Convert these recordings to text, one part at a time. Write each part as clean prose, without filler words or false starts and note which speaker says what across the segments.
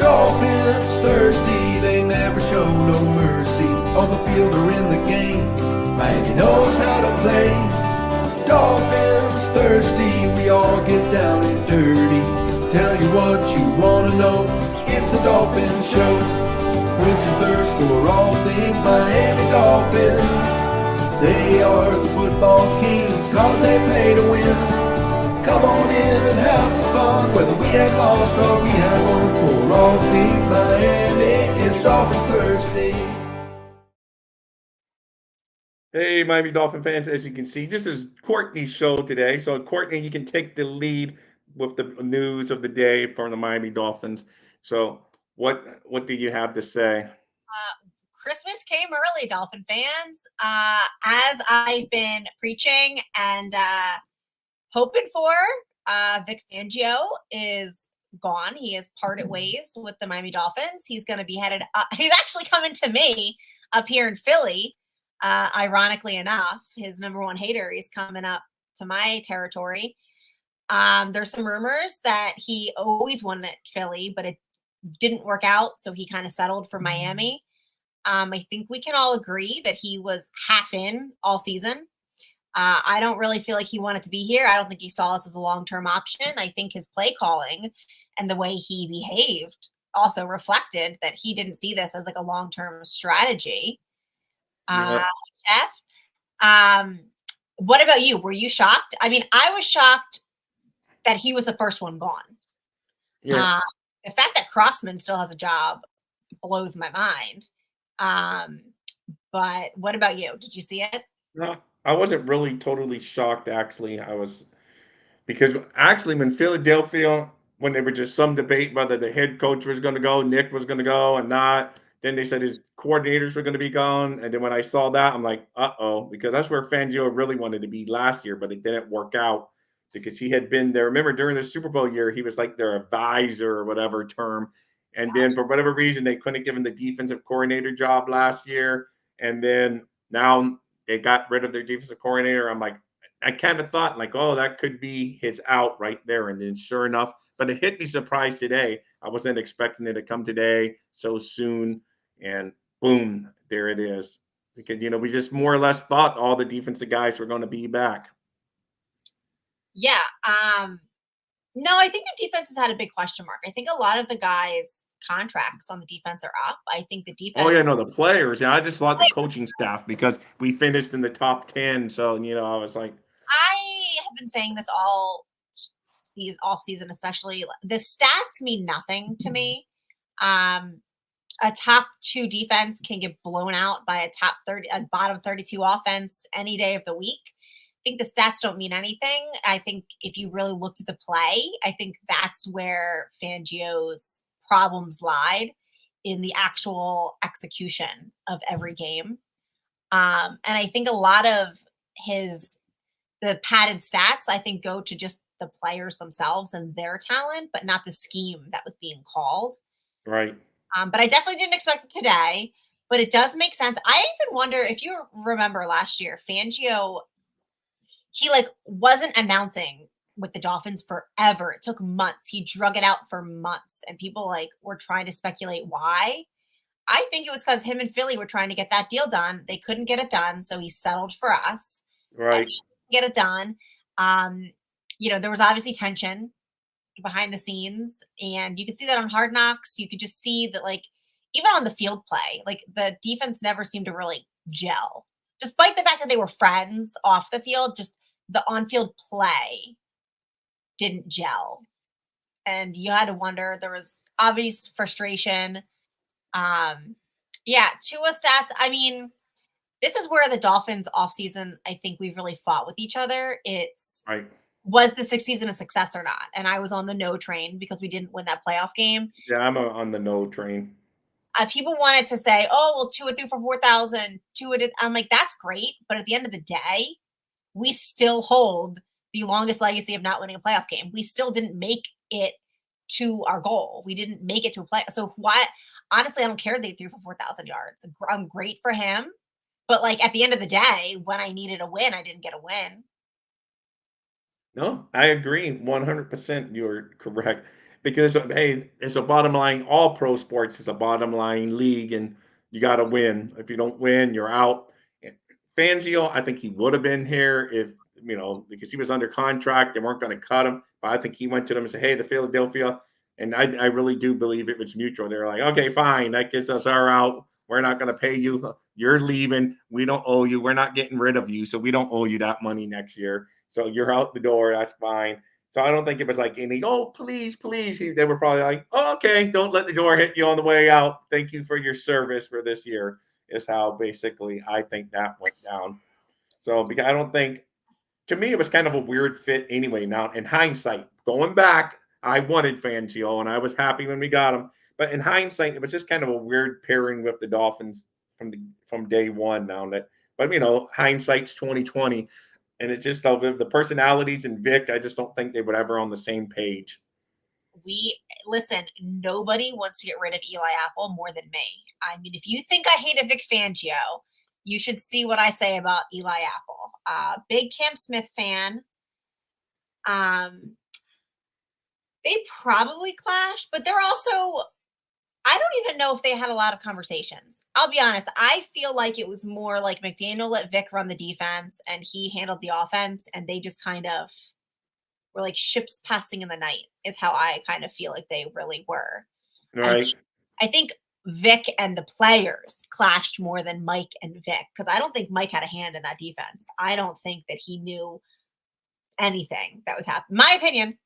Speaker 1: Dolphins thirsty, they never show no mercy. On the field or in the game, Miami knows how to play. Dolphins thirsty, we all get down and dirty. Tell you what you wanna know, it's the Dolphins Show. Quench your thirst for all things Miami Dolphins. They are the football kings, cause they play to win. Come on in and have some fun, whether we have lost or we have won. For all things Miami, it's Dolphins Thursday.
Speaker 2: Hey, Miami Dolphin fans, as you can see, this is Courtney's show today. So, Courtney, you can take the lead with the news of the day from the Miami Dolphins. So, what do you have to say?
Speaker 3: Christmas came early, Dolphin fans. As I've been preaching and hoping for, Vic Fangio is gone. He has parted ways with the Miami Dolphins. He's going to be headed up. He's actually coming to me up here in Philly. Ironically enough, his number one hater is coming up to my territory. There's some rumors that he always wanted Philly, but it didn't work out, so he kind of settled for Miami. I think we can all agree that he was half in all season. I don't really feel like he wanted to be here. I don't think he saw us as a long-term option. I think his play calling and the way he behaved also reflected that he didn't see this as like a long-term strategy. Jeff, what about you? Were you shocked? I mean, I was shocked that he was the first one gone.
Speaker 2: Yeah.
Speaker 3: The fact that Crossman still has a job blows my mind. But what about you? Did you see it?
Speaker 2: No, I wasn't really totally shocked, actually. Because actually, when Philadelphia, when there was just some debate whether the head coach was going to go, Nick was going to go, and not, then they said his coordinators were going to be gone. And then when I saw that, I'm like, uh-oh, because that's where Fangio really wanted to be last year, but it didn't work out because he had been there. Remember, during the Super Bowl year, he was like their advisor or whatever term. And then for whatever reason, they couldn't give him the defensive coordinator job last year. And then now they got rid of their defensive coordinator. I'm like, I kind of thought like, oh, that could be his out right there. And then sure enough, but it hit me surprised today. I wasn't expecting it to come today so soon. And boom, there it is. Because, we just more or less thought all the defensive guys were going to be back.
Speaker 3: Yeah. No, I think the defense has had a big question mark. I think a lot of the guys' contracts on the defense are up. I think the defense.
Speaker 2: Oh, yeah, no, the players. Yeah, I just thought the coaching staff because we finished in the top 10. So, I was like.
Speaker 3: I have been saying this all season, especially. The stats mean nothing to me. A top 2 defense can get blown out by a bottom 32 offense any day of the week. I think the stats don't mean anything. I think if you really looked at the play, I think that's where Fangio's problems lied, in the actual execution of every game. And I think a lot of the padded stats, I think, go to just the players themselves and their talent, but not the scheme that was being called.
Speaker 2: Right.
Speaker 3: But I definitely didn't expect it today, but it does make sense. I even wonder if you remember last year, Fangio, he wasn't announcing with the Dolphins forever. It took months. He drug it out for months, and people were trying to speculate why. I think it was because him and Philly were trying to get that deal done. They couldn't get it done, so he settled for us.
Speaker 2: Right.
Speaker 3: Get it done. There was obviously tension behind the scenes, and you could see that on Hard Knocks. You could just see that, even on the field play, the defense never seemed to really gel, despite the fact that they were friends off the field. Just the on-field play didn't gel, and you had to wonder. There was obvious frustration. Tua stats. I mean, this is where the Dolphins offseason, I think we've really fought with each other. It's
Speaker 2: right.
Speaker 3: Was the 6th season a success or not? And I was on the no train because we didn't win that playoff game.
Speaker 2: Yeah, I'm on the no train.
Speaker 3: People wanted to say, oh, well, Tua threw for 4,000. I'm like, that's great. But at the end of the day, we still hold the longest legacy of not winning a playoff game. We still didn't make it to our goal. We didn't make it to a play. So why? Honestly, I don't care they threw for 4,000 yards. I'm great for him. But at the end of the day, when I needed a win, I didn't get a win.
Speaker 2: No, I agree 100%. You're correct. because hey, it's a bottom line. All pro sports is a bottom line league, and you got to win. If you don't win, you're out. And Fangio, I think he would have been here if because he was under contract. They weren't going to cut him, but I think he went to them and said, "Hey, the Philadelphia," and I really do believe it was mutual. They're like, "Okay, fine, that gets us our out. We're not going to pay you. You're leaving. We don't owe you. We're not getting rid of you, so we don't owe you that money next year. So you're out the door. That's fine." So I don't think it was like any, oh, please, please. They were probably like, oh, okay, don't let the door hit you on the way out. Thank you for your service for this year, is how basically I think that went down. So because I don't think, to me, it was kind of a weird fit anyway. Now, in hindsight, going back, I wanted Fangio and I was happy when we got him. But in hindsight, it was just kind of a weird pairing with the Dolphins from day one. Now that, but hindsight's 2020, and it's just the personalities and Vic. I just don't think they were ever on the same page.
Speaker 3: Listen, nobody wants to get rid of Eli Apple more than me. I mean, if you think I hated Vic Fangio, you should see what I say about Eli Apple. Big Cam Smith fan. They probably clashed, but they're also, I don't even know if they had a lot of conversations. I'll be honest. I feel like it was more like McDaniel let Vic run the defense and he handled the offense, and they just kind of were like ships passing in the night is how I kind of feel like they really were.
Speaker 2: Right.
Speaker 3: I think Vic and the players clashed more than Mike and Vic, because I don't think Mike had a hand in that defense. I don't think that he knew anything that was happening. My opinion.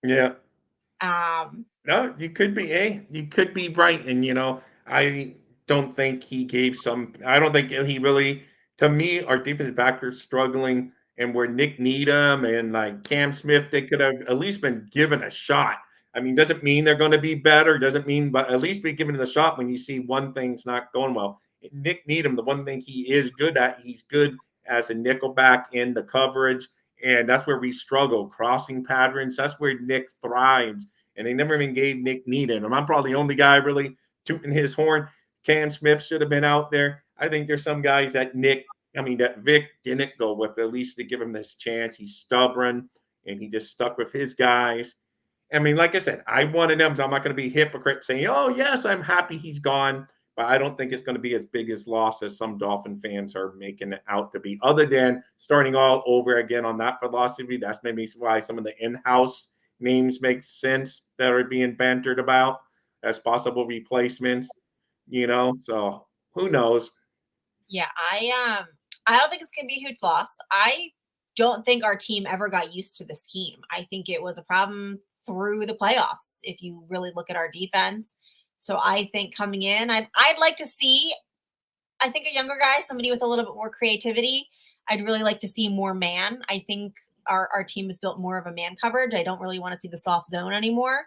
Speaker 2: Yeah.
Speaker 3: Um,
Speaker 2: No, you could be you could be right, and I don't think he gave some. I don't think he really. To me, our defensive backers struggling, and where Nick Needham and like Cam Smith, they could have at least been given a shot. I mean, doesn't mean they're going to be better. Doesn't mean, but at least be given the shot when you see one thing's not going well. Nick Needham, the one thing he is good at, he's good as a nickelback in the coverage, and that's where we struggle crossing patterns. That's where Nick thrives, and they never even gave Nick Needham. And I'm probably the only guy really tooting his horn. Cam Smith should have been out there. I think there's some guys that that Vic didn't go with, at least to give him this chance. He's stubborn, and he just stuck with his guys. I mean, like I said, I wanted him, so I'm not going to be a hypocrite saying, oh, yes, I'm happy he's gone. But I don't think it's going to be as big as loss as some Dolphin fans are making it out to be, other than starting all over again on that philosophy. That's maybe why some of the in-house names make sense that are being bantered about as possible replacements, so who knows?
Speaker 3: yeah, I don't think it's gonna be a huge loss. I don't think our team ever got used to the scheme. I think it was a problem through the playoffs if you really look at our defense. So I think coming in, I'd like to see, I think, a younger guy, somebody with a little bit more creativity. I'd really like to see more man. I think our team is built more of a man coverage. I don't really want to see the soft zone anymore.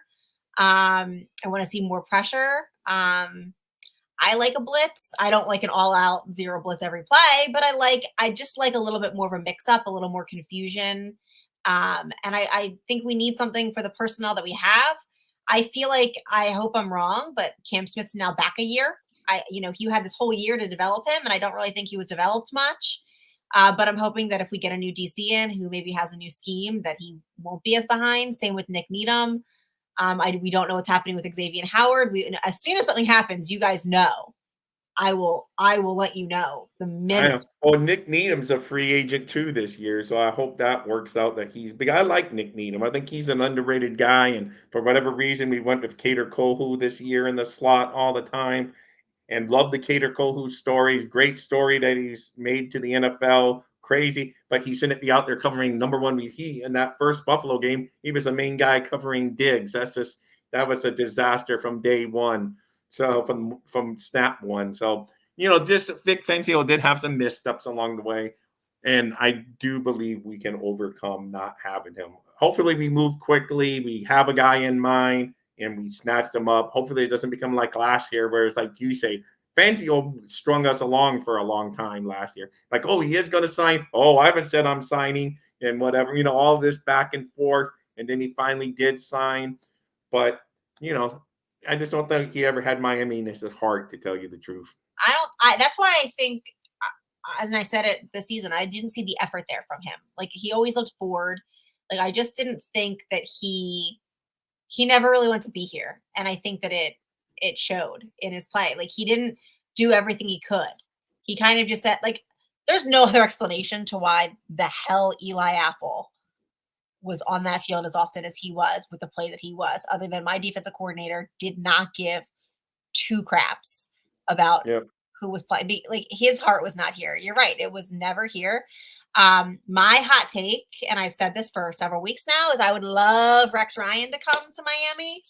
Speaker 3: I want to see more pressure. I like a blitz. I don't like an all-out zero blitz every play, but I just like a little bit more of a mix-up, a little more confusion. And I think we need something for the personnel that we have. I feel like, I hope I'm wrong, but Cam Smith's now back a year. He had this whole year to develop him, and I don't really think he was developed much. But I'm hoping that if we get a new DC in who maybe has a new scheme, that he won't be as behind. Same with Nick Needham. We don't know what's happening with Xavier Howard. As soon as something happens, you guys know. I will let you know the minute.
Speaker 2: Well, Nick Needham's a free agent too this year, so I hope that works out. That he's big. I like Nick Needham. I think he's an underrated guy, and for whatever reason, we went with Cater Kohu this year in the slot all the time, and love the Cater Kohu stories. Great story that he's made to the NFL. Crazy, but he shouldn't be out there covering number one. He in that first Buffalo game, he was the main guy covering Diggs. That was a disaster from day one. So from snap one. So just Vic Fangio did have some missteps along the way, and I do believe we can overcome not having him. Hopefully, we move quickly. We have a guy in mind, and we snatched him up. Hopefully, it doesn't become like last year, where it's like you say, Fangio strung us along for a long time last year. Like, oh, he is going to sign. Oh, I haven't said I'm signing, and whatever. All this back and forth, and then he finally did sign. But I just don't think he ever had Miami in his heart, to tell you the truth.
Speaker 3: That's why I think, and I said it this season, I didn't see the effort there from him. Like, he always looked bored. Like, I just didn't think that he he never really wanted to be here, and I think that it showed in his play. Like, he didn't do everything he could. He kind of just said, like, there's no other explanation to why the hell Eli Apple was on that field as often as he was with the play that he was, other than my defensive coordinator did not give two craps about
Speaker 2: Yep.
Speaker 3: who was playing. Like, his heart was not here. You're right. It was never here. My hot take, and I've said this for several weeks now, is I would love Rex Ryan to come to Miami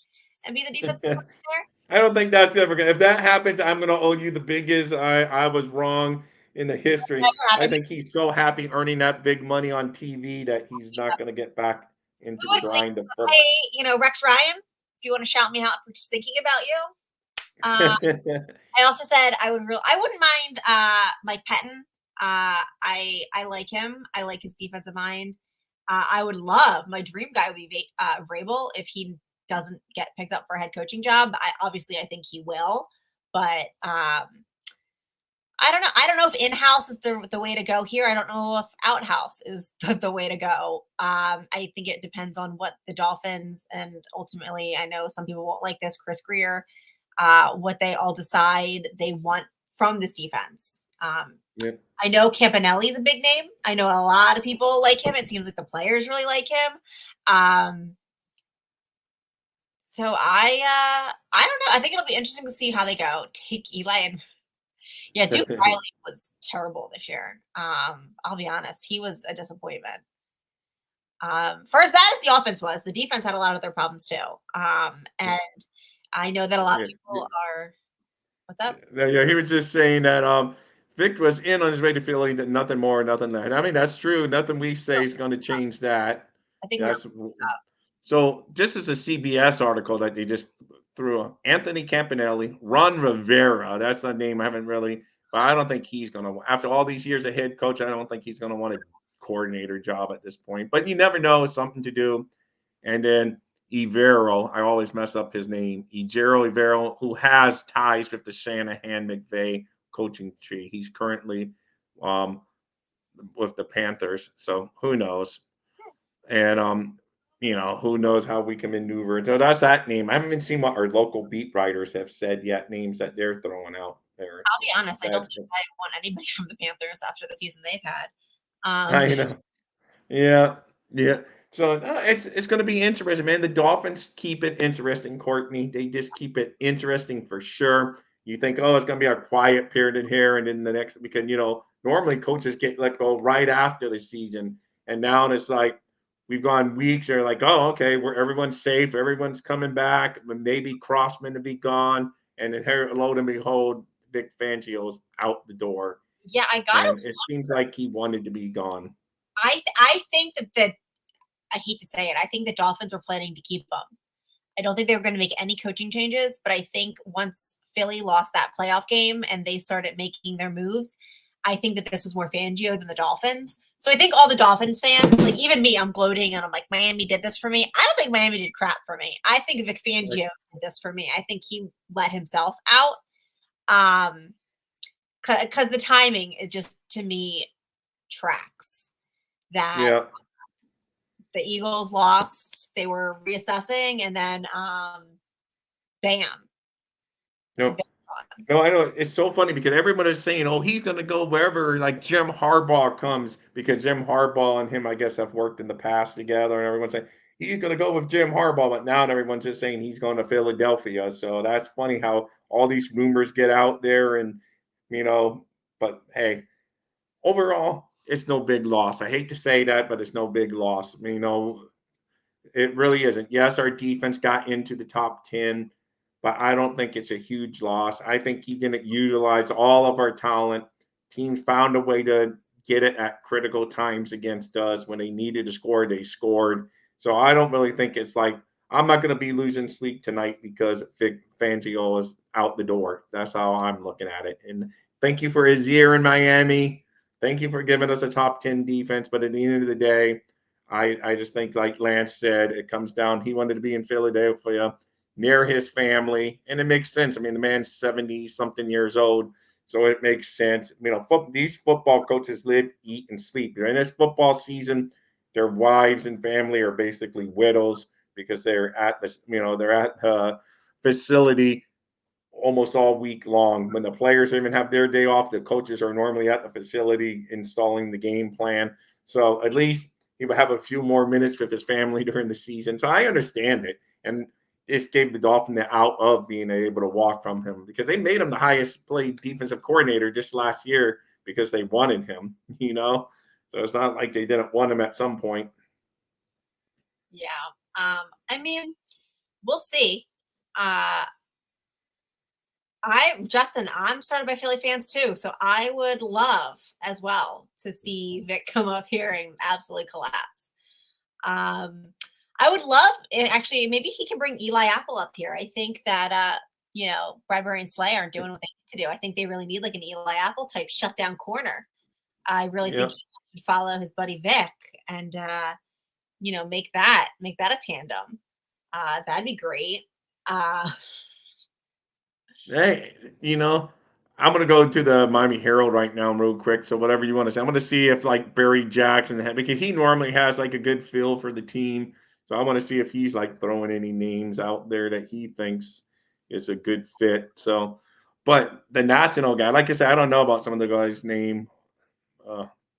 Speaker 3: and be the defensive coordinator.
Speaker 2: I don't think that's ever gonna. If that happens, I'm gonna owe you the biggest. I was wrong in the history.
Speaker 3: Never
Speaker 2: I
Speaker 3: happened.
Speaker 2: think he's so happy earning that big money on TV that he's not gonna get back into the grind of football.
Speaker 3: Hey, Rex Ryan, if you want to shout me out for just thinking about you. I also said I wouldn't mind Mike Pettin. I like him. I like his defensive mind. I would love, my dream guy would be Vrabel if he doesn't get picked up for a head coaching job. I think he will, but I don't know. I don't know if in-house is the way to go here. I don't know if out-house is the way to go. I think it depends on what the Dolphins, and ultimately, I know some people won't like this, Chris Greer, what they all decide they want from this defense.
Speaker 2: Yep.
Speaker 3: I know Campanelli's a big name. I know a lot of people like him. It seems like the players really like him. So I don't know. I think it'll be interesting to see how they go. Take Eli and Duke Riley was terrible this year. I'll be honest. He was a disappointment. For as bad as the offense was, the defense had a lot of their problems too. And I know that a lot of people are. What's up?
Speaker 2: Yeah, he was just saying that Vic was in on his way to Philly, that nothing more, nothing less. I mean, that's true. Nothing we say is going to change that.
Speaker 3: I think
Speaker 2: That's so. This is a CBS article that they just threw. Anthony Campanelli, Ron Rivera. That's the name I haven't really, but I don't think he's going to. After all these years of head coach, I don't think he's going to want a coordinator job at this point. But you never know. Something to do. And then Ivero, I always mess up his name. Ivero, who has ties with the Shanahan McVay coaching tree. He's currently with the Panthers, so who knows? And who knows how we can maneuver. So that's that name. I haven't even seen what our local beat writers have said yet. Names that they're throwing out there.
Speaker 3: I'll be honest. I don't think I want anybody from the Panthers after the season they've had.
Speaker 2: I know. Yeah. So it's going to be interesting, man. The Dolphins keep it interesting, Courtney. They just keep it interesting for sure. You think, oh, it's going to be a quiet period in here, and then the next, because normally coaches get let go right after the season, and now it's like we've gone weeks. They're like, oh, okay, everyone's safe, everyone's coming back. Maybe Crossman to be gone, and then lo and behold, Vic Fangio's out the door.
Speaker 3: Yeah,
Speaker 2: it seems like he wanted to be gone.
Speaker 3: I think that I hate to say it. I think the Dolphins were planning to keep him. I don't think they were going to make any coaching changes, but I think once Philly lost that playoff game and they started making their moves, I think that this was more Fangio than the Dolphins. So I think all the Dolphins fans, like even me, I'm gloating and I'm like, Miami did this for me. I don't think Miami did crap for me. I think Vic Fangio did this for me. I think he let himself out. Because the timing, is just, to me, tracks that the Eagles lost, they were reassessing, and then bam.
Speaker 2: No, I know. It's so funny because everyone is saying, oh, he's going to go wherever, like Jim Harbaugh comes, because Jim Harbaugh and him, I guess, have worked in the past together, and everyone's saying he's going to go with Jim Harbaugh, but now everyone's just saying he's going to Philadelphia. So that's funny how all these rumors get out there, and but hey, overall, it's no big loss. I hate to say that, but it's no big loss. It really isn't. Yes, our defense got into the top 10, but I don't think it's a huge loss. I think he didn't utilize all of our talent. Teams found a way to get it at critical times against us. When they needed to score, they scored. So I don't really think it's like, I'm not going to be losing sleep tonight because Vic Fangio is out the door. That's how I'm looking at it. And thank you for his year in Miami. Thank you for giving us a top 10 defense. But at the end of the day, I just think, like Lance said, it comes down, he wanted to be in Philadelphia near his family, and it makes sense. I mean, the man's 70-something years old, so it makes sense. These football coaches live, eat, and sleep. In this football season, their wives and family are basically widows because they're at this, they're at the facility almost all week long. When the players even have their day off, the coaches are normally at the facility installing the game plan. So at least he would have a few more minutes with his family during the season. So I understand it. And this gave the Dolphins the out of being able to walk from him, because they made him the highest paid defensive coordinator just last year because they wanted him, So it's not like they didn't want him at some point.
Speaker 3: Yeah. I mean, we'll see. Justin, I'm started by Philly fans too, so I would love as well to see Vic come up here and absolutely collapse. I would love, and actually, maybe he can bring Eli Apple up here. I think that Bradbury and Slay aren't doing what they need to do. I think they really need like an Eli Apple type shutdown corner. I really think he should follow his buddy Vic and make that a tandem. That'd be great.
Speaker 2: Hey, I'm gonna go to the Miami Herald right now, real quick. So whatever you want to say, I'm gonna see if like Barry Jackson, because he normally has like a good feel for the team. So I want to see if he's like throwing any names out there that he thinks is a good fit. So, but the national guy, like I said, I don't know about some of the guys' name.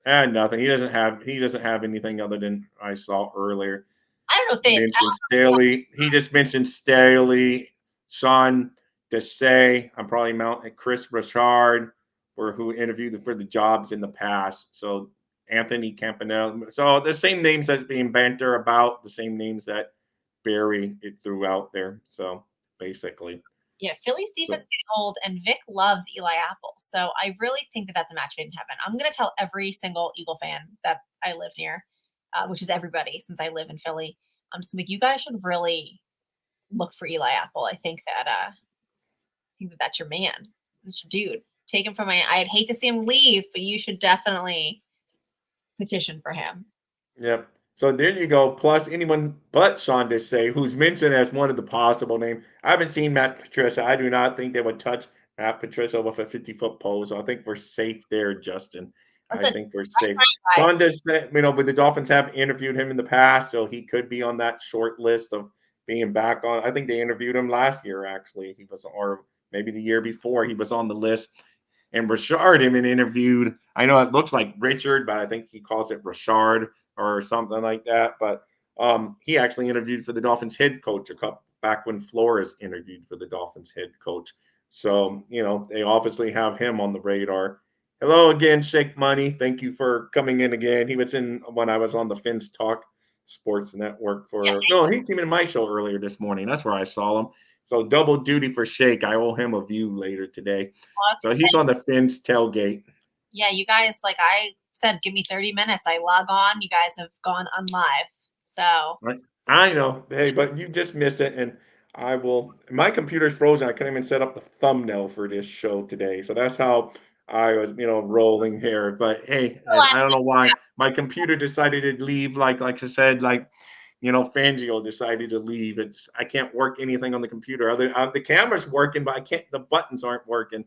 Speaker 2: And nothing. He doesn't have anything other than I saw earlier.
Speaker 3: I don't know if they
Speaker 2: Mentioned Staley. He just mentioned Staley, Sean Desai. I'm probably mounting Chris Richard, or who interviewed for the jobs in the past. So Anthony Campanella. So the same names that's being banter about, the same names that Barry it threw out there. So basically.
Speaker 3: Yeah, Philly's defense getting old, and Vic loves Eli Apple. So I really think that that's a match made in heaven. I'm going to tell every single Eagle fan that I live near, which is everybody since I live in Philly. I'm just like, you guys should really look for Eli Apple. I think that that's your man. That's your dude. Take him from I'd hate to see him leave, but you should definitely petition for him.
Speaker 2: Yep. So there you go. Plus, anyone but Sean Desai, who's mentioned as one of the possible names. I haven't seen Matt Patricia. I do not think they would touch Matt Patricia with a 50-foot pole. So I think we're safe there, Justin.
Speaker 3: Listen,
Speaker 2: I think we're safe. Sean Desai, but the Dolphins have interviewed him in the past, so he could be on that short list of being back on. I think they interviewed him last year, actually. He was, or maybe the year before, he was on the list. And Richard even interviewed. I know it looks like Richard, but I think he calls it Richard or something like that. But he actually interviewed for the Dolphins head coach a couple back when Flores interviewed for the Dolphins head coach. So, they obviously have him on the radar. Hello again, Shake Money. Thank you for coming in again. He was in when I was on the Fins Talk Sports Network he came in my show earlier this morning. That's where I saw him. So double duty for Shake. I owe him a view later today. So he's on the Fins tailgate.
Speaker 3: Yeah, you guys, like I said, give me 30 minutes. I log on. You guys have gone unlive. So
Speaker 2: right. I know. Hey, but you just missed it. And I will. My computer's frozen. I couldn't even set up the thumbnail for this show today. So that's how I was, rolling here. But hey, I don't know why my computer decided to leave. Like I said, Fangio decided to leave. I can't work anything on the computer. The camera's working, but I can't. The buttons aren't working.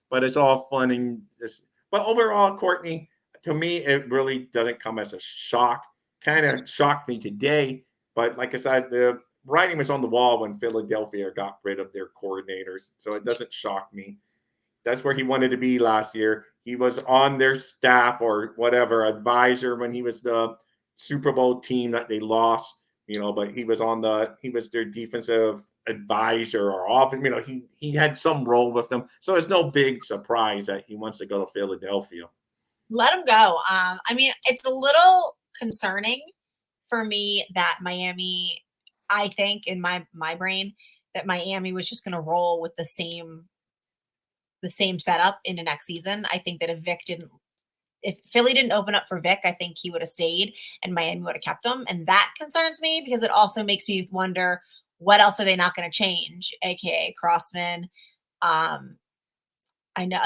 Speaker 2: But it's all fun and this. But overall, Courtney, to me, it really doesn't come as a shock. Kind of shocked me today, but like I said, the writing was on the wall when Philadelphia got rid of their coordinators, so it doesn't shock me. That's where he wanted to be last year. He was on their staff or whatever advisor when he was the Super Bowl team that they lost, but he was their defensive advisor or often, he had some role with them. So it's no big surprise that he wants to go to Philadelphia.
Speaker 3: Let him go. I mean, it's a little concerning for me that Miami, I think in my brain, that Miami was just going to roll with the same setup into next season. I think that if Philly didn't open up for Vic, I think he would have stayed and Miami would have kept him. And that concerns me because it also makes me wonder, what else are they not going to change? AKA Crossman. I know,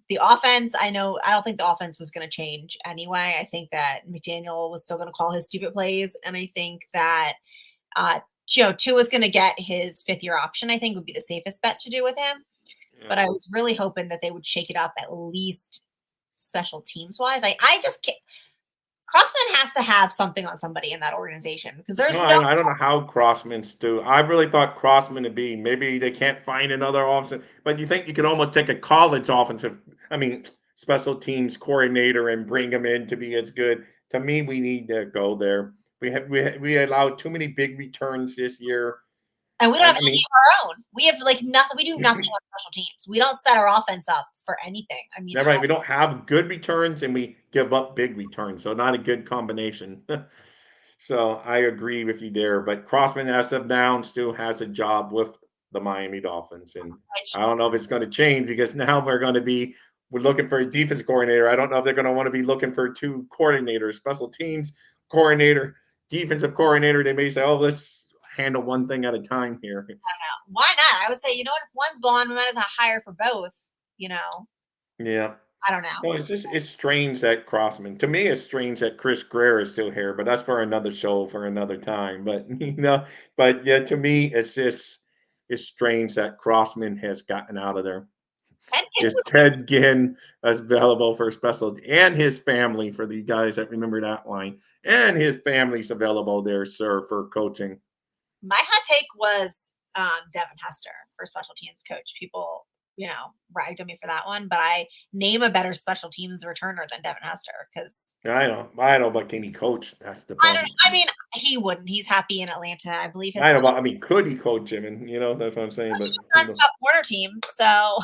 Speaker 3: the offense, I don't think the offense was going to change anyway. I think that McDaniel was still going to call his stupid plays. And I think that, Tua was going to get his 5th-year option, I think would be the safest bet to do with him. Yeah. But I was really hoping that they would shake it up at least special teams wise. I just can't. Crossman has to have something on somebody in that organization because there's
Speaker 2: No, I don't know how Crossman's do. I really thought Crossman would be. Maybe they can't find another offensive, but you think you could almost take a college offensive, I mean, special teams coordinator and bring him in to be as good. To me, we need to go there. We allowed too many big returns this year.
Speaker 3: And we don't have
Speaker 2: I
Speaker 3: any
Speaker 2: mean,
Speaker 3: of our own. We have like nothing. We do nothing on special teams. We don't set our offense up for anything. I mean,
Speaker 2: that's right. We don't have good returns and we give up big returns, so not a good combination. So I agree with you there. But Crossman, as of now, still has a job with the Miami Dolphins, and I don't know if it's going to change because now we're looking for a defense coordinator. I don't know if they're going to want to be looking for two coordinators, special teams coordinator, defensive coordinator. They may say, "Oh, let's handle one thing at a time here."
Speaker 3: I don't know. Why not? I would say, you know what? If one's gone, we might as well hire for both. You know,
Speaker 2: Yeah.
Speaker 3: I don't know.
Speaker 2: No, it's strange that Crossman. To me, it's strange that Chris Greer is still here, but that's for another show for another time. But but yeah, to me, it's strange that Crossman has gotten out of there.
Speaker 3: And
Speaker 2: Is Ted Ginn available for special and his family for the guys that remember that line and his family's available there, sir, for coaching.
Speaker 3: my hot take was Devin Hester for special teams coach. People, ragged on me for that one, but I name a better special teams returner than Devin Hester because
Speaker 2: I know, but can he coach? That's the
Speaker 3: I
Speaker 2: problem.
Speaker 3: don't. I mean, he wouldn't. He's happy in Atlanta. I believe his
Speaker 2: I know, but I mean, could he coach him? And that's what I'm saying. But
Speaker 3: non-stop corner team. So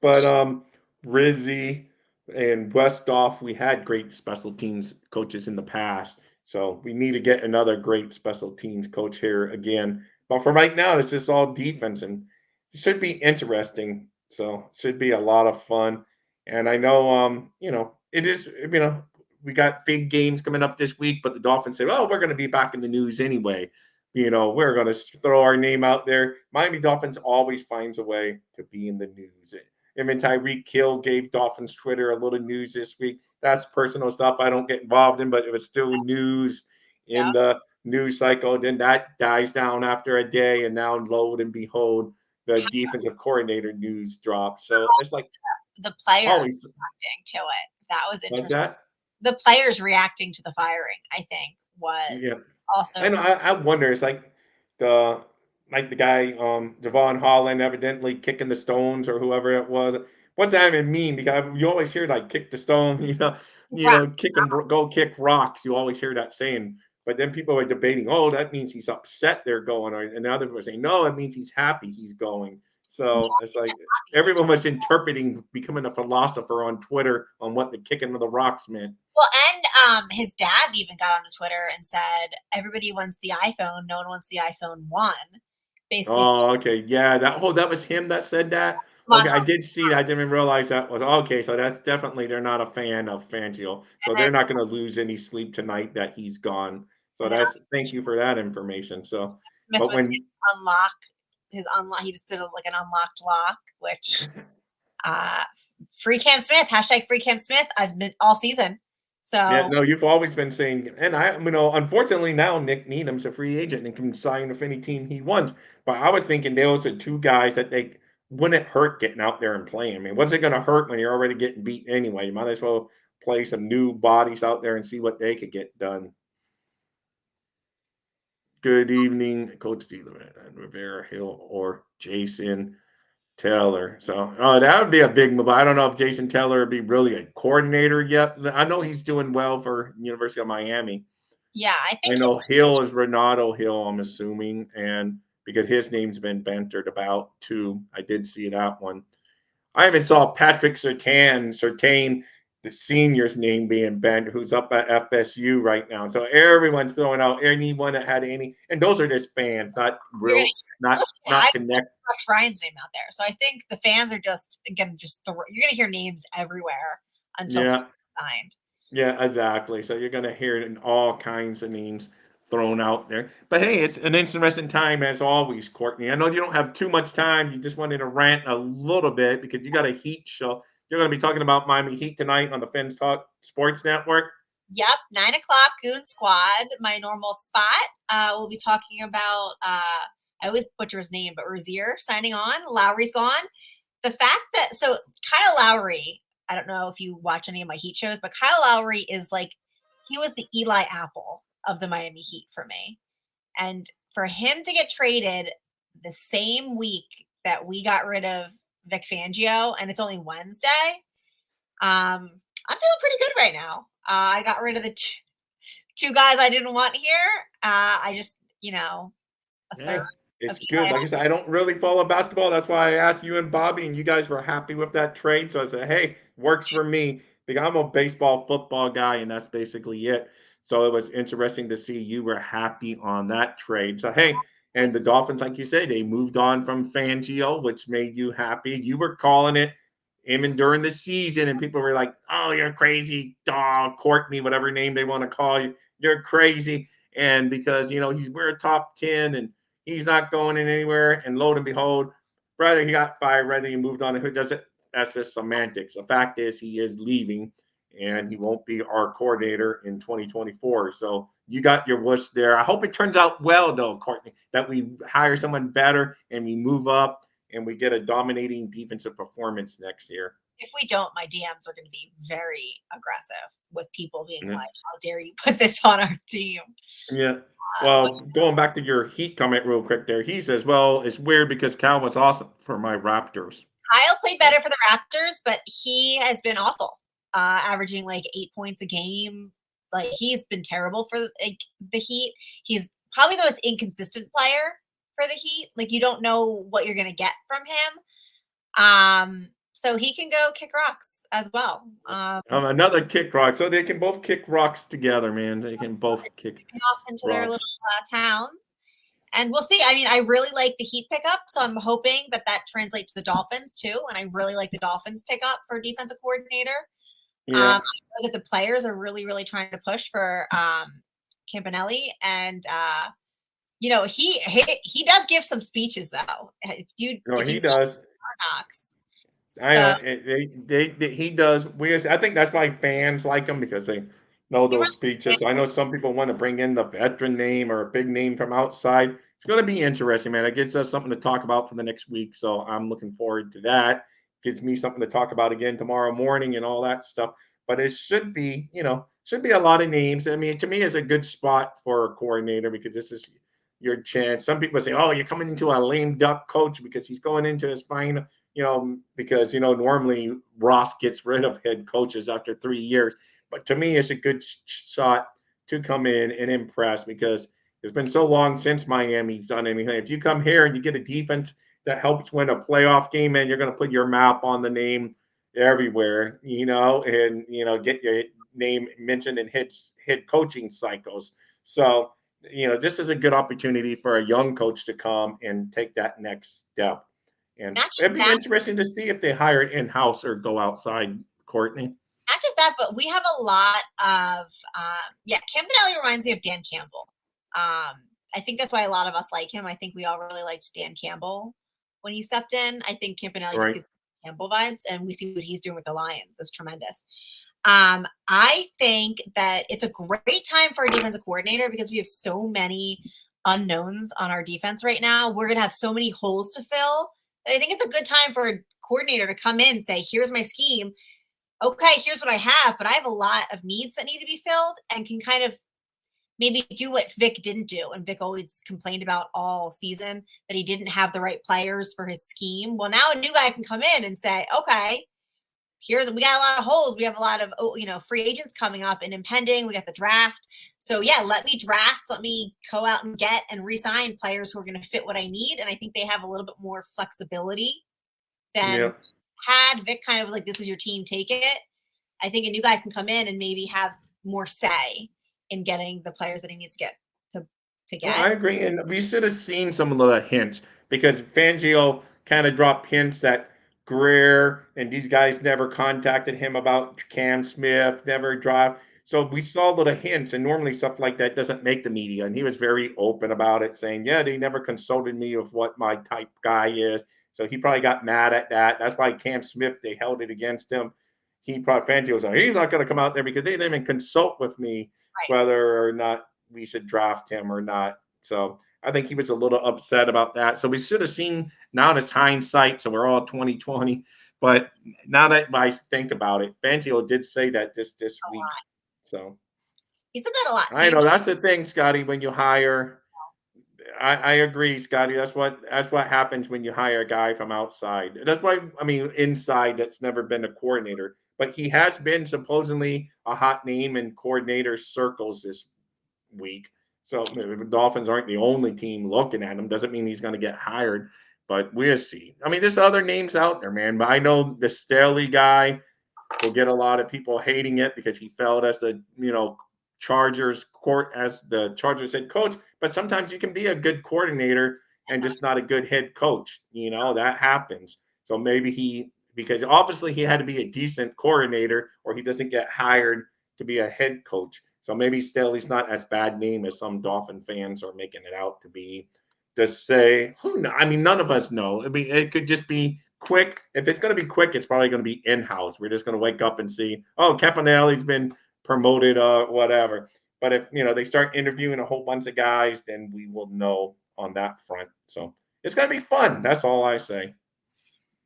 Speaker 2: but Rizzi and Westhoff, we had great special teams coaches in the past. So we need to get another great special teams coach here again. But for right now, it's just all defense and it should be interesting. So it should be a lot of fun. And I know it is, we got big games coming up this week, but the Dolphins say, "Oh, we're going to be back in the news anyway. We're going to throw our name out there." Miami Dolphins always finds a way to be in the news. Him and Tyreek Hill gave Dolphins Twitter a little news this week. That's personal stuff I don't get involved in, but it was still news in the news cycle. Then that dies down after a day, and now lo and behold, the defensive coordinator news drops. So it's like
Speaker 3: the players
Speaker 2: always.
Speaker 3: reacting to it. That was
Speaker 2: What's
Speaker 3: interesting.
Speaker 2: that?
Speaker 3: The players reacting to the firing, I think, was
Speaker 2: Yeah.
Speaker 3: also.
Speaker 2: I know. I wonder. It's the the guy, Javon Holland, evidently kicking the stones or whoever it was. What's that even mean? Because you always hear like kick the stone,
Speaker 3: Right.
Speaker 2: kick and go kick rocks. You always hear that saying. But then people are debating, oh, that means he's upset they're going, and other people are saying, no, it means he's happy he's going. So it's like everyone was interpreting, becoming a philosopher on Twitter on what the kicking of the rocks meant.
Speaker 3: Well, and his dad even got onto Twitter and said, "Everybody wants the iPhone. No one wants the iPhone 1." Basically,
Speaker 2: Oh, okay. Yeah, that was him that said that? Okay, I did see that. I didn't even realize that was okay, so that's definitely they're not a fan of Fangio. So
Speaker 3: and then,
Speaker 2: they're not gonna lose any sleep tonight that he's gone. So
Speaker 3: and then
Speaker 2: that's thank you for that information. So,
Speaker 3: Smith
Speaker 2: but
Speaker 3: was
Speaker 2: when
Speaker 3: unlock his unlock. He just did like an unlocked lock, which free Cam Smith, hashtag free Cam Smith. I've been all season.
Speaker 2: yeah,
Speaker 3: So
Speaker 2: no, you've always been saying, and unfortunately now Nick Needham's a free agent and can sign with any team he wants. But I was thinking those are two guys that they wouldn't hurt getting out there and playing. I mean, what's it going to hurt when you're already getting beat anyway? You might as well play some new bodies out there and see what they could get done. Good evening, Coach Steeler and Rivera Hill or Jason Taylor. So that would be a big move. I don't know if Jason Taylor would be really a coordinator yet. I know he's doing well for University of Miami.
Speaker 3: yeah, I
Speaker 2: I
Speaker 3: think
Speaker 2: know Hill is Renato Hill, I'm assuming, and because his name's been bantered about too. I did see that one. I even saw Patrick Surtain, the senior's name being bent, who's up at FSU right now. So everyone's throwing out anyone that had any, and those are just fans, not real, not connect.
Speaker 3: Rex Ryan's name out there. So I think the fans are just you're gonna hear names everywhere until
Speaker 2: Yeah,
Speaker 3: signed.
Speaker 2: yeah, exactly. So you're gonna hear it in all kinds of names thrown out there. But hey, it's an interesting time as always, Courtney. I know you don't have too much time. You just wanted to rant a little bit because you got a Heat show. You're going to be talking about Miami Heat tonight on the Fins Talk Sports Network.
Speaker 3: Yep, 9:00 Goon Squad, my normal spot. We'll be talking about I always butcher his name, but Rozier signing on. Lowry's gone. The fact that Kyle Lowry I don't know if you watch any of my Heat shows, but Kyle Lowry is like, he was the Eli Apple of the Miami Heat for me. And for him to get traded the same week that we got rid of Vic Fangio, and it's only Wednesday, I'm feeling pretty good right now. I got rid of the two guys I didn't want here. I just, a third
Speaker 2: It's
Speaker 3: of
Speaker 2: good.
Speaker 3: Eli.
Speaker 2: Like I said, I don't really follow basketball. That's why I asked you and Bobby, and you guys were happy with that trade. So I said, hey, works for me. Because I'm a baseball, football guy, and that's basically it. So it was interesting to see you were happy on that trade. So, hey, and the Dolphins, like you said, they moved on from Fangio, which made you happy. You were calling it even during the season, and people were like, oh, you're crazy, dog, Courtney, whatever name they want to call you. You're crazy. And because, we're a top 10 and he's not going in anywhere. And lo and behold, whether he got fired, whether he moved on, who does it? That's just semantics. The fact is, he is leaving, and he won't be our coordinator in 2024. So you got your wish there. I hope it turns out well, though, Courtney, that we hire someone better and we move up and we get a dominating defensive performance next year.
Speaker 3: If we don't, my DMs are going to be very aggressive with people being
Speaker 2: Yeah.
Speaker 3: like, how dare you put this on our team?
Speaker 2: Yeah. Well, going back to your Heat comment real quick there, he says, well, it's weird because Cal was awesome for my Raptors.
Speaker 3: Kyle played better for the Raptors, but he has been awful, averaging like 8 points a game. Like, he's been terrible for the Heat. He's probably the most inconsistent player for the Heat. Like, you don't know what you're going to get from him. So he can go kick rocks as well.
Speaker 2: Another kick rock. So they can both kick rocks together, man. They can both kick
Speaker 3: off into their little towns. And we'll see. I mean, I really like the Heat pickup, so I'm hoping that translates to the Dolphins too. And I really like the Dolphins pickup for defensive coordinator.
Speaker 2: Yeah.
Speaker 3: I know that the players are really, really trying to push for Campanelli, and he does give some speeches though.
Speaker 2: He does.
Speaker 3: Knocks.
Speaker 2: I know he does. I think that's why fans like him because they know those speeches. So I know some people want to bring in the veteran name or a big name from outside. It's going to be interesting, man. It gives us something to talk about for the next week. So I'm looking forward to that. Gives me something to talk about again tomorrow morning and all that stuff. But it should be a lot of names. I mean, to me, it's a good spot for a coordinator because this is your chance. Some people say, "Oh, you're coming into a lame duck coach because he's going into his final." Because normally Ross gets rid of head coaches after 3 years. But to me, it's a good shot to come in and impress because it's been so long since Miami's done anything. If you come here and you get a defense that helps win a playoff game, and you're going to put your map on the name everywhere, and get your name mentioned in head coaching cycles. So, this is a good opportunity for a young coach to come and take that next step. And it'd be interesting to see if they hire it in-house or go outside, Courtney.
Speaker 3: Not just that, but we have a lot of Campanelli reminds me of Dan Campbell. I think that's why a lot of us like him. I think we all really liked Dan Campbell when he stepped in. I think Campanelli just gives Campbell vibes, and we see what he's doing with the Lions. That's tremendous. I think that it's a great time for a defensive coordinator because we have so many unknowns on our defense right now. We're going to have so many holes to fill. I think it's a good time for a coordinator to come in and say, here's my scheme. Okay, here's what I have, but I have a lot of needs that need to be filled and can kind of maybe do what Vic didn't do. And Vic always complained about all season that he didn't have the right players for his scheme. Well, now a new guy can come in and say, okay, we got a lot of holes. We have a lot of, free agents coming up and impending. We got the draft. So yeah, let me draft. Let me go out and get and re-sign players who are going to fit what I need. And I think they have a little bit more flexibility than had Vic kind of like, this is your team, take it. I think a new guy can come in and maybe have more say in getting the players that he needs to get to get.
Speaker 2: Well, I agree. And we should have seen some of the hints because Fangio kind of dropped hints that Greer and these guys never contacted him about Cam Smith, never dropped. So we saw little hints, and normally stuff like that doesn't make the media. And he was very open about it, saying, yeah, they never consulted me of what my type guy is. So he probably got mad at that. That's why Cam Smith, they held it against him. Fangio was like, he's not going to come out there because they didn't even consult with me whether or not we should draft him or not. So I think he was a little upset about that. So we should have seen, now it's hindsight, so we're all 2020, But now that I think about it, Fangio did say that this
Speaker 3: A
Speaker 2: week.
Speaker 3: lot.
Speaker 2: So
Speaker 3: He said that a lot.
Speaker 2: I know that's the thing, Scotty. When you hire, I agree, Scotty. That's what happens when you hire a guy from outside. That's why I mean inside that's never been a coordinator, but he has been supposedly a hot name in coordinator circles this week. So the Dolphins aren't the only team looking at him. Doesn't mean he's going to get hired, but we'll see. I mean, there's other names out there, man. But I know the Staley guy will get a lot of people hating it because he failed as the Chargers court as the Chargers head coach. But sometimes you can be a good coordinator and just not a good head coach. That happens. So maybe because obviously he had to be a decent coordinator or he doesn't get hired to be a head coach. So maybe Staley's not as bad name as some Dolphin fans are making it out to be. To say, who knows? I mean, none of us know. I mean, it could just be quick. If it's going to be quick, it's probably going to be in-house. We're just going to wake up and see, oh, Campanelli's been promoted, whatever. But if they start interviewing a whole bunch of guys, then we will know on that front. So it's going to be fun. That's all I say.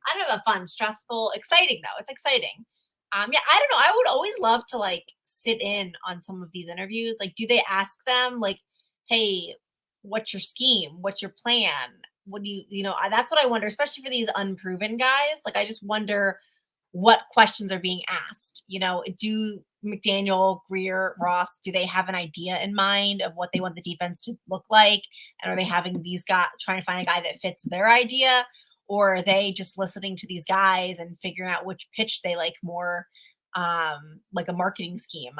Speaker 3: I don't know about fun, stressful, exciting though. It's exciting. Yeah, I don't know. I would always love to like sit in on some of these interviews. Like, do they ask them like, "Hey, what's your scheme? What's your plan? What do that's what I wonder, especially for these unproven guys. Like, I just wonder what questions are being asked. Do McDaniel, Greer, Ross, do they have an idea in mind of what they want the defense to look like? And are they having these guys trying to find a guy that fits their idea? Or are they just listening to these guys and figuring out which pitch they like more, like a marketing scheme?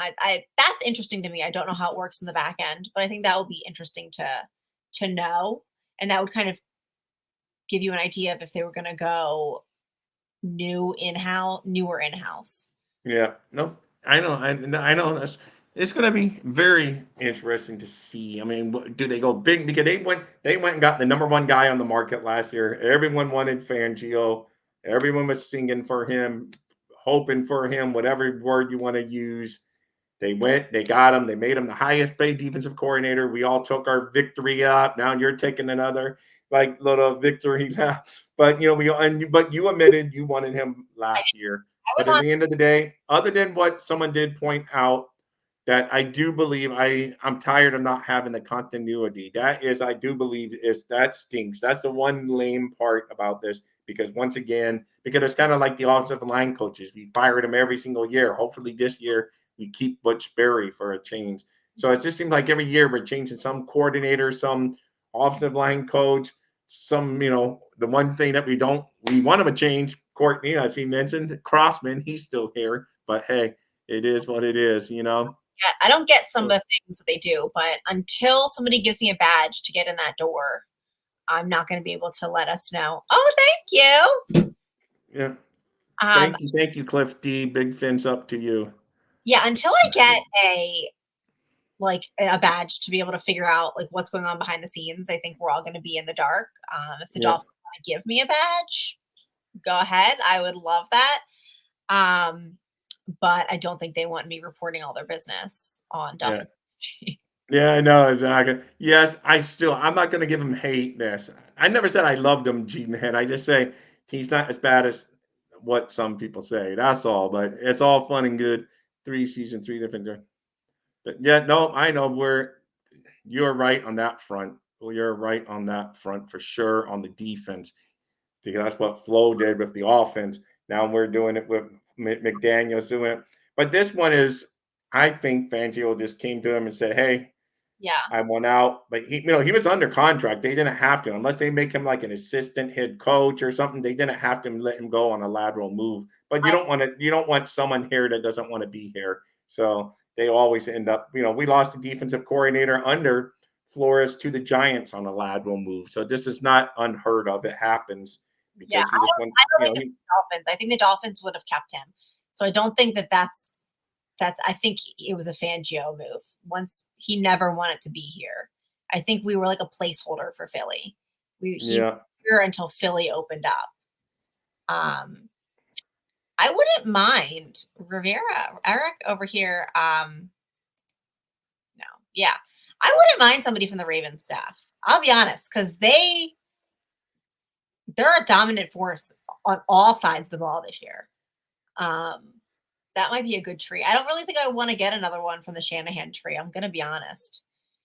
Speaker 3: That's interesting to me. I don't know how it works in the back end, but I think that will be interesting to know. And that would kind of give you an idea of if they were going to go newer in-house.
Speaker 2: Yeah, no, I know, I know. It's going to be very interesting to see. I mean, do they go big because they went and got the number one guy on the market last year. Everyone wanted Fangio. Everyone was singing for him, hoping for him, whatever word you want to use. They went, they got him, they made him the highest paid defensive coordinator. We all took our victory up. Now you're taking another like little victory lap. But but you admitted you wanted him last year.
Speaker 3: I was
Speaker 2: But at
Speaker 3: on
Speaker 2: the end of the day, other than what someone did point out, that I do believe I'm tired of not having the continuity. I do believe that stinks. That's the one lame part about this because once again, because it's kind of like the offensive line coaches. We fired them every single year. Hopefully this year we keep Butch Berry for a change. So it just seems like every year we're changing some coordinator, some offensive line coach, some, the one thing that we want to change, Courtney, as we mentioned, Crossman, he's still here, but hey, it is what it is.
Speaker 3: I don't get some of the things that they do, but until somebody gives me a badge to get in that door, I'm not going to be able to let us know. Oh, thank you.
Speaker 2: Yeah. Thank you, Cliff D. Big fins up to you.
Speaker 3: Yeah, until I get a badge to be able to figure out like what's going on behind the scenes, I think we're all going to be in the dark. If the Dolphins want to give me a badge, go ahead. I would love that. But I don't think they want me reporting all their business on Dolphins.
Speaker 2: Yeah, I know exactly. Yes, I'm not going to give him hate. This I never said I loved him, Gene Head. I just say he's not as bad as what some people say. That's all. But it's all fun and good. 3 seasons, 3 different. But yeah, no, I know you're right on that front. Well, you're right on that front for sure on the defense. Because that's what Flo did with the offense. Now we're doing it with McDaniel's doing it. But this one is, I think Fangio just came to him and said, "Hey,
Speaker 3: yeah,
Speaker 2: I want out." But he was under contract. They didn't have to, unless they make him like an assistant head coach or something. They didn't have to let him go on a lateral move. But you don't want someone here that doesn't want to be here. So they always end up, we lost the defensive coordinator under Flores to the Giants on a lateral move. So this is not unheard of. It happens. Because he just wants,
Speaker 3: I don't think the Dolphins. I think the Dolphins would have kept him. So I don't think that's. I think it was a Fangio move. Once he never wanted to be here. I think we were like a placeholder for Philly. He was here until Philly opened up. I wouldn't mind Eric over here. No, yeah, I wouldn't mind somebody from the Ravens staff. I'll be honest, because they're a dominant force on all sides of the ball this year. That might be a good tree. I don't really think I want to get another one from the Shanahan tree. I'm going to be honest.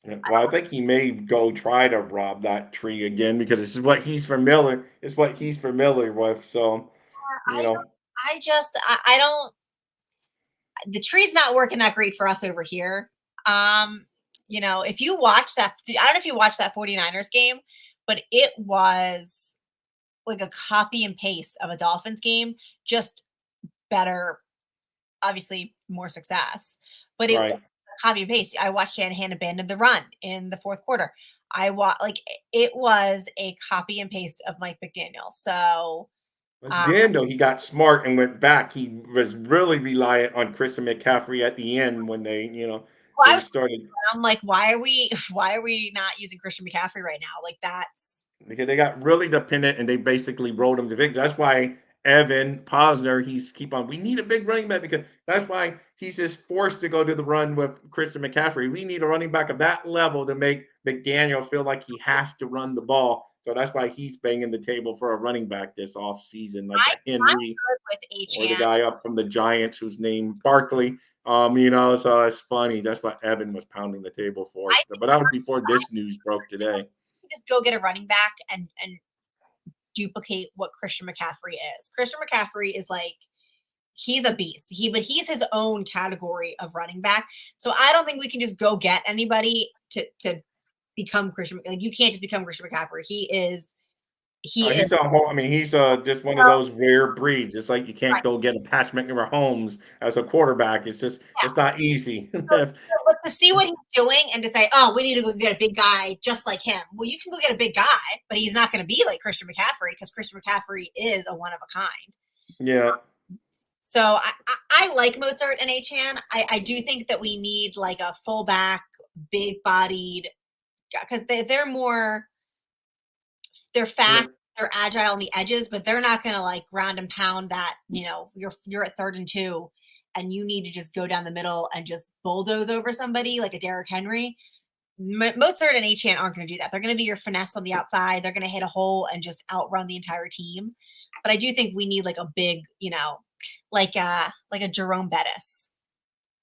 Speaker 2: Yeah, well, I think he may go try to rob that tree again because this is what he's familiar. It's what he's familiar with. So, you
Speaker 3: I
Speaker 2: know,
Speaker 3: I don't. The tree's not working that great for us over here. If you watch that, I don't know if you watched that 49ers game, but it was like a copy and paste of a Dolphins game, just better, obviously more success. But it was
Speaker 2: right.
Speaker 3: a copy and paste. I watched Shanahan abandon the run in the fourth quarter. It was a copy and paste of Mike McDaniel. So
Speaker 2: But then, though, he got smart and went back. He was really reliant on Christian McCaffrey at the end when
Speaker 3: I
Speaker 2: they
Speaker 3: was
Speaker 2: started.
Speaker 3: I'm like, why are we not using Christian McCaffrey right now? Like that's
Speaker 2: Because they got really dependent and they basically rode him to victory. That's why Evan Posner, he's keep on. We need a big running back because that's why he's just forced to go to the run with Christian McCaffrey. We need a running back of that level to make McDaniel feel like he has to run the ball. So that's why he's banging the table for a running back this off season, like
Speaker 3: I,
Speaker 2: a
Speaker 3: I'm
Speaker 2: Henry
Speaker 3: good with
Speaker 2: or the
Speaker 3: Achan.
Speaker 2: guy up from the Giants who's named Barkley. So it's funny. That's what Evan was pounding the table for.
Speaker 3: I
Speaker 2: But that was before this news broke today.
Speaker 3: think just go get a running back and duplicate what Christian McCaffrey is. Christian McCaffrey is like he's a beast. But he's his own category of running back. So I don't think we can just go get anybody to become Christian. Like you can't just become Christian McCaffrey. He is
Speaker 2: He's a whole. I mean, he's just one of those rare breeds. It's like you can't
Speaker 3: right.
Speaker 2: go get a Patrick Mahomes as a quarterback. It's just
Speaker 3: Yeah.
Speaker 2: it's not easy.
Speaker 3: But to see what he's doing and to say, oh, we need to go get a big guy just like him. Well, you can go get a big guy, but he's not going to be like Christian McCaffrey because Christian McCaffrey is a one of a kind.
Speaker 2: Yeah,
Speaker 3: So I like Mozart and Achan. I do think that we need like a fullback, big bodied, because they're
Speaker 2: yeah.
Speaker 3: fast, they're agile on the edges, but they're not going to like ground and pound that. You're at 3rd and 2, and you need to just go down the middle and just bulldoze over somebody like a Derrick Henry. Mozart and Achan aren't going to do that. They're going to be your finesse on the outside. They're going to hit a hole and just outrun the entire team. But I do think we need like a big, like a Jerome Bettis.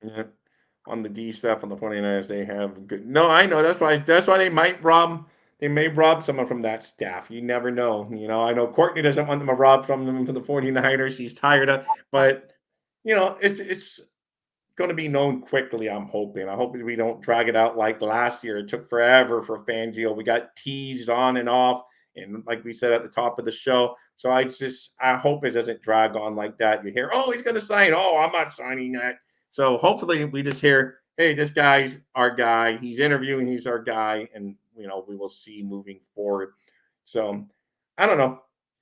Speaker 2: Yeah. On the D stuff on the 49ers, they have good. No, I know that's why they might rob. They may rob someone from that staff. You never know. I know Courtney doesn't want them to rob from them for the 49ers. He's tired of, but it's going to be known quickly. I'm hoping. I hope we don't drag it out like last year. It took forever for Fangio. We got teased on and off, and like we said at the top of the show. So I hope it doesn't drag on like that. You hear, oh, he's going to sign. Oh, I'm not signing that. So hopefully we just hear, hey, this guy's our guy. He's interviewing. He's our guy, and we will see moving forward. So I don't know.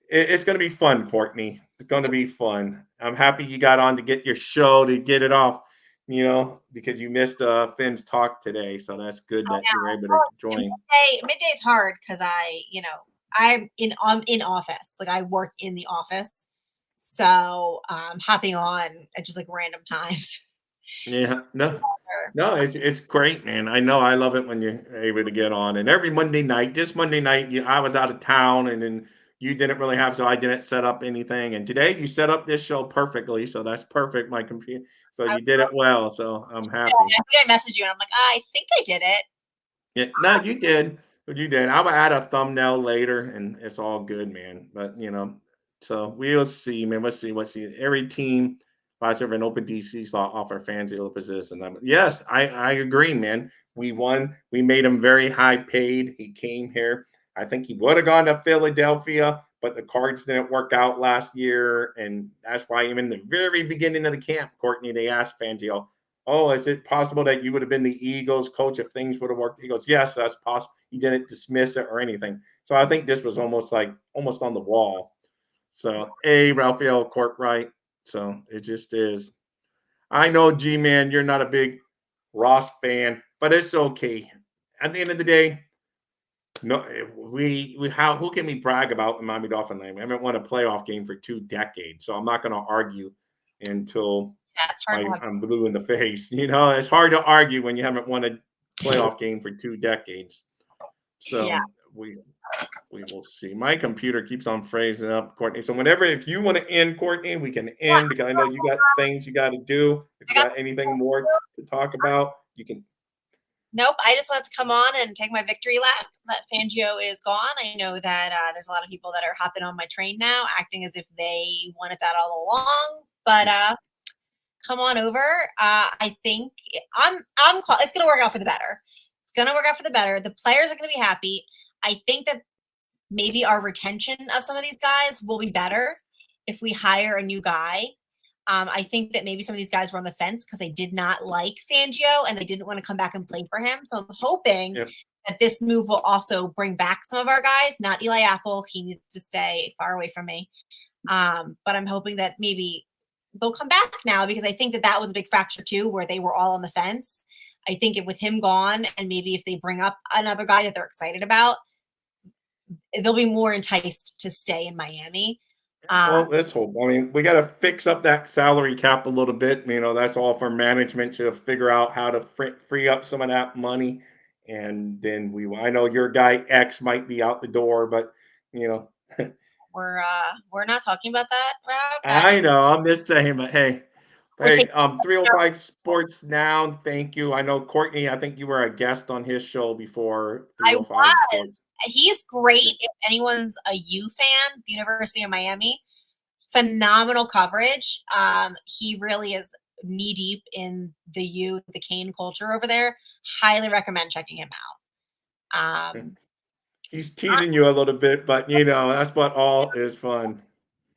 Speaker 2: It's going to be fun, Courtney. It's going to be fun. I'm happy you got on to get your show to get it off. Because you missed Finn's talk today, so that's good that you were able to join.
Speaker 3: Midday's hard because I'm in office. Like I work in the office, so hopping on at just like random times.
Speaker 2: Yeah, no, it's great, man. I know I love it when you're able to get on. And every Monday night, this Monday night, I was out of town, and then you didn't really have, so I didn't set up anything. And today you set up this show perfectly, so that's perfect. My computer, so you did it well. So I'm happy.
Speaker 3: I think I messaged you, and I'm like, I think I did it.
Speaker 2: Yeah, no, you did. You did. I will add a thumbnail later, and it's all good, man. But so we'll see, man. Let's see. Every team buys over an open DC slot offer fans the position. Yes, I agree, man. We won. We made him very high paid. He came here. I think he would have gone to Philadelphia, but the cards didn't work out last year, and that's why even in the very beginning of the camp, Courtney, they asked Fangio, oh, is it possible that you would have been the Eagles coach if things would have worked? He goes, yes, that's possible. He didn't dismiss it or anything. So I think this was almost on the wall. So, Raphael Courtwright. So it just is. I know, G-Man, you're not a big Ross fan, but it's okay. At the end of the day, no, who can we brag about in Miami Dolphins? We haven't won a playoff game for 2 decades, so I'm not going to argue until
Speaker 3: It's hard.
Speaker 2: I'm blue in the face. It's hard to argue when you haven't won a playoff game for 2 decades. So
Speaker 3: Yeah.
Speaker 2: We will see. My computer keeps on phrasing up, Courtney. So whenever, if you want to end, Courtney, we can
Speaker 3: Yeah,
Speaker 2: end because I know you got things you got to do. If
Speaker 3: I
Speaker 2: you
Speaker 3: got
Speaker 2: got anything more to talk about, you can.
Speaker 3: Nope, I just wanted to come on and take my victory lap that Fangio is gone. I know that there's a lot of people that are hopping on my train now, acting as if they wanted that all along. But come on over. I think it's going to work out for the better. It's going to work out for the better. The players are going to be happy. I think that maybe our retention of some of these guys will be better if we hire a new guy. I think that maybe some of these guys were on the fence because they did not like Fangio and they didn't want to come back and play for him. So I'm hoping
Speaker 2: Yep.
Speaker 3: that this move will also bring back some of our guys, not Eli Apple. He needs to stay far away from me. But I'm hoping that maybe they'll come back now because I think that that was a big factor too, where they were all on the fence. I think with him gone and maybe if they bring up another guy that they're excited about, they'll be more enticed to stay in Miami.
Speaker 2: Well, let's hope. I mean, we got to fix up that salary cap a little bit. That's all for management to figure out how to free up some of that money. And then I know your guy X might be out the door, but you know,
Speaker 3: We're not talking about that, Rob. That
Speaker 2: I know. I'm just saying, but hey,
Speaker 3: we're taking.
Speaker 2: 305 Sports Now. Thank you. I know Courtney. I think you were a guest on his show before.
Speaker 3: I
Speaker 2: 305
Speaker 3: was.
Speaker 2: Sports.
Speaker 3: He's great.
Speaker 2: Yeah.
Speaker 3: If anyone's a U fan, the University of Miami, phenomenal coverage. He really is knee deep in the Cane culture over there. Highly recommend checking him out.
Speaker 2: He's teasing you a little bit, but that's what all is fun.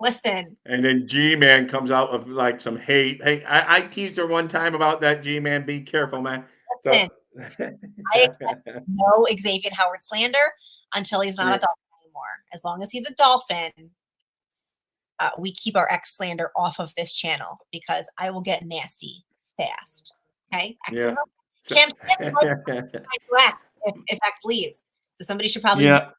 Speaker 3: Listen,
Speaker 2: And then G-Man comes out with like some hate. Hey, I teased her one time about that, G-Man. Be careful, man. So
Speaker 3: listen. I expect no Xavier Howard slander until he's not a Dolphin anymore. As long as he's a Dolphin, we keep our X slander off of this channel because I will get nasty fast. Okay?
Speaker 2: yeah.
Speaker 3: Cam Smith might if X leaves. So somebody should probably
Speaker 2: Yeah.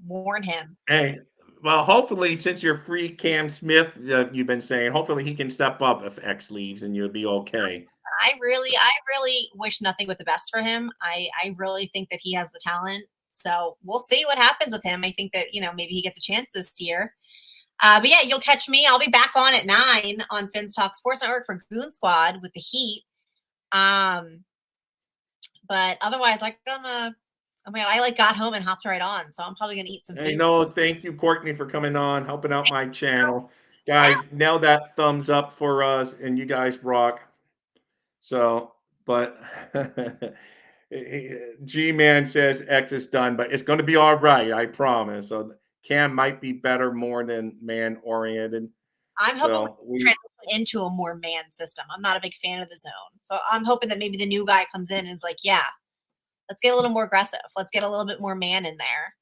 Speaker 3: warn him.
Speaker 2: Hey, well, hopefully, since you're free, Cam Smith, you've been saying, hopefully he can step up if X leaves and you'll be okay.
Speaker 3: I really wish nothing but the best for him. I really think that he has the talent. So we'll see what happens with him. I think that, maybe he gets a chance this year. But yeah, you'll catch me. I'll be back on at 9 on Finn's Talk Sports Network for Goon Squad with the Heat. But otherwise, I got home and hopped right on. So I'm probably going to eat some food.
Speaker 2: Hey, no, thank you, Courtney, for coming on, helping out my channel. Guys, nail that thumbs up for us, and you guys rock. So, but G-Man says X is done, but it's going to be all right, I promise. So Cam might be better more than man-oriented.
Speaker 3: I'm hoping we transition into a more man system. I'm not a big fan of the zone. So I'm hoping that maybe the new guy comes in and is like, yeah, let's get a little more aggressive. Let's get a little bit more man in there.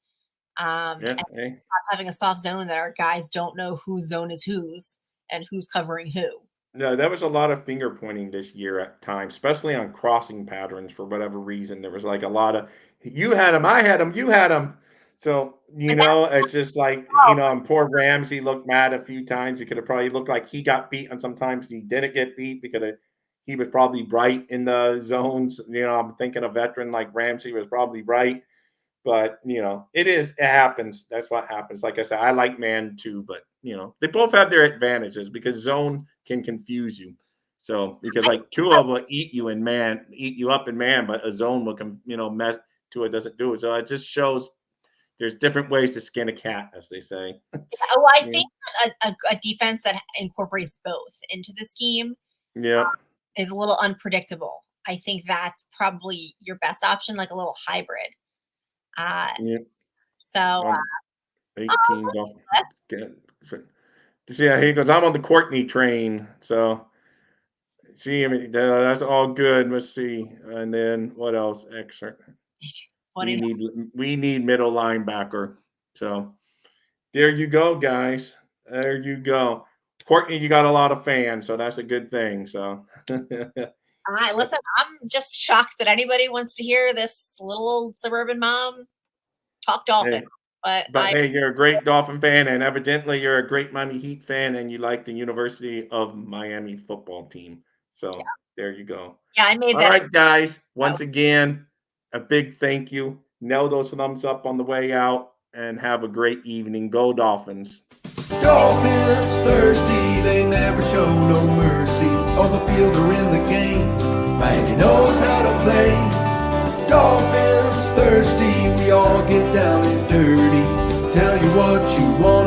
Speaker 3: And stop having a soft zone that our guys don't know whose zone is whose and who's covering who.
Speaker 2: No, there was a lot of finger pointing this year at times, especially on crossing patterns for whatever reason. There was like a lot of, you had him, I had him, you had him. So, it's just like, and poor Ramsey looked mad a few times. He could have probably looked like he got beat, and sometimes he didn't get beat because he was probably right in the zones. I'm thinking a veteran like Ramsey was probably right. But it happens. That's what happens. Like I said, I like man too, but they both have their advantages because zone can confuse you. So because like Tua will eat you up in man, but a zone will mess Tua doesn't do it. So it just shows there's different ways to skin a cat, as they say.
Speaker 3: Well, I think a defense that incorporates both into the scheme is a little unpredictable. I think that's probably your best option, like a little hybrid. So
Speaker 2: 18 see, here he goes. I'm on the Courtney train. So see, I mean, that's all good. Let's see. And then what else? Extra. We need middle linebacker. So there you go, guys. There you go. Courtney, you got a lot of fans, so that's a good thing. So
Speaker 3: listen, I'm just shocked that anybody wants to hear this little old suburban mom talk Dolphin.
Speaker 2: Hey, but hey, you're a great Dolphin fan, and evidently you're a great Miami Heat fan, and you like the University of Miami football team. So there you go.
Speaker 3: Yeah, I made
Speaker 2: that. All right, guys. Once again, a big thank you. Nail those thumbs up on the way out. and have a great evening. Go Dolphins.
Speaker 1: Dolphins thirsty, they never show no mercy. On the field or in the game, man, he knows how to play. Dolphins thirsty, we all get down and dirty. Tell you what you want.